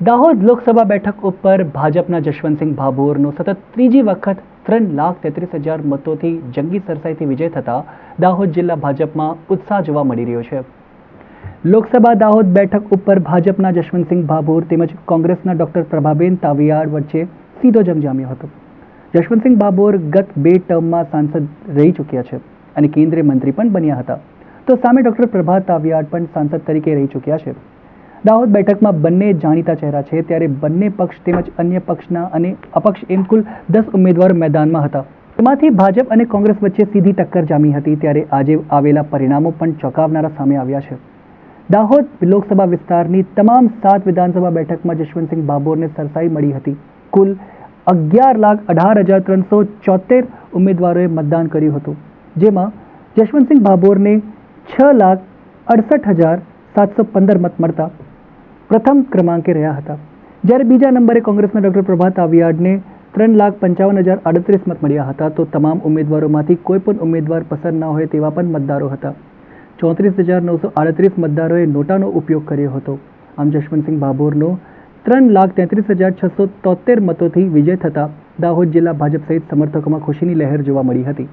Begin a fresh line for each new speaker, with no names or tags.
દાહોદ લોકસભા બેઠક ઉપર ભાજપના જશવંતસિંહ ભાભોરનો સતત ત્રીજી વખત 3,33,000 મતોથી જંગી સરસાઈથી વિજય થતા દાહોદ જિલ્લા ભાજપમાં ઉત્સાહ જોવા મળી રહ્યો છે. લોકસભા દાહોદ બેઠક ઉપર ભાજપના જશવંતસિંહ ભાભોર તેમજ કોંગ્રેસના ડોક્ટર પ્રભાબેન તાવિયાડ વચ્ચે સીધો જંગ જામ્યો હતો. જશવંતસિંહ ભાભોર ગત 2 ટર્મમાં સાંસદ રહી ચૂક્યા છે અને કેન્દ્રીય મંત્રી પણ બન્યા હતા, તો સામે ડોક્ટર પ્રભા તાવિયાડ પણ સાંસદ તરીકે રહી ચૂક્યા છે. દાહોદ બેઠકમાં બંને જાણીતા ચહેરા છે, ત્યારે બંને પક્ષ તેમજ અન્ય પક્ષના અને અપક્ષ એમ કુલ 10 ઉમેદવારો મેદાનમાં હતા. તેમાંથી ભાજપ અને કોંગ્રેસ વચ્ચે સીધી ટક્કર જામી હતી, ત્યારે આજે આવેલા પરિણામો પણ ચોંકાવનારા સામે આવ્યા છે. દાહોદ લોકસભા વિસ્તારની તમામ 7 વિધાનસભા બેઠકમાં જશવંતસિંહ ભાભોરને સરસાઈ મળી હતી. કુલ 11,18,374 ઉમેદવારોએ મતદાન કર્યું હતું, જેમાં જશવંતસિંહ ભાભોરને 6,68,715 મત મળતા પ્રથમ ક્રમાંકે રહ્યા હતા, જ્યારે બીજા નંબરે કોંગ્રેસના ડોક્ટર પ્રભા તાવિયાડને 3,55,038 મત મળ્યા હતા. તો તમામ ઉમેદવારોમાંથી કોઈ પણ ઉમેદવાર પસંદ ન હોય તેવા પણ મતદારો હતા. 34,938 મતદારોએ નોટાનો ઉપયોગ કર્યો હતો. આમ જશવંતસિંહ ભાભોરનો 3,33,673 મતોથી વિજય થતા દાહોદ જિલ્લા ભાજપ સહિત સમર્થકોમાં ખુશીની લહેર જોવા મળી હતી.